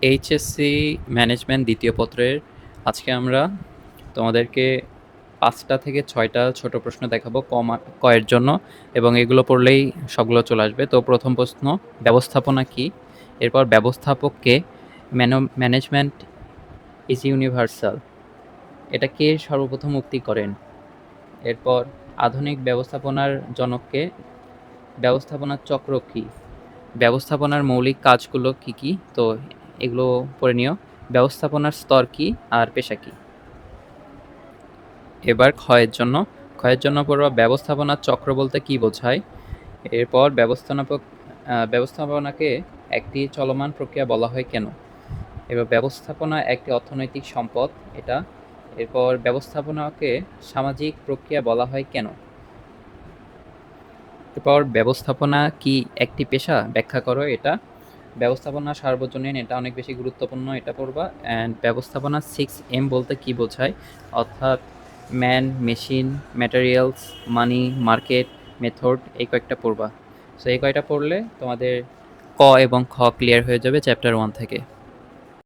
HSC management দ্বিতীয় পত্রের আজকে আমরা তোমাদেরকে ৫টা থেকে ৬টা ছোট প্রশ্ন দেখাবো কয়ের জন্য, এবং এগুলো পড়লেই সবগুলো চলে আসবে। তো প্রথম প্রশ্ন, ব্যবস্থাপনা কি? এরপর ব্যবস্থাপককে, ম্যানেজমেন্ট ইজ ইউনিভার্সাল, এটা কে সর্বপ্রথম উক্তি করেন? এরপর আধুনিক ব্যবস্থাপনার জনককে, ব্যবস্থাপনার চক্র কি? ব্যবস্থাপনার মৌলিক কাজগুলো কি কি? তো এগুলো পড়ে নিও। ব্যবস্থাপনার স্তর কি আর পেশা কি? এবার ক্ষয়ের জন্য পড়বা ব্যবস্থাপনার চক্র বলতে কি বোঝায়। এরপর ব্যবস্থাপনাকে একটি চলমান প্রক্রিয়া বলা হয় কেন? এবার ব্যবস্থাপনা একটি অর্থনৈতিক সম্পদ, এটা। এরপর ব্যবস্থাপনাকে সামাজিক প্রক্রিয়া বলা হয় কেন? এরপর ব্যবস্থাপনা কি একটি পেশা, ব্যাখ্যা করো এটা। ব্যবস্থাপনা সার্বজনীন, এটা অনেক বেশি গুরুত্বপূর্ণ, এটা পড়বা। অ্যান্ড ব্যবস্থাপনা 6M বলতে কি বোঝায়, অর্থাৎ ম্যান, মেশিন, ম্যাটেরিয়ালস, মানি, মার্কেট, মেথড, এই কয়েকটা পড়বা। সো এই কয়টা পড়লে তোমাদের ক এবং খ ক্লিয়ার হয়ে যাবে চ্যাপ্টার 1 থেকে।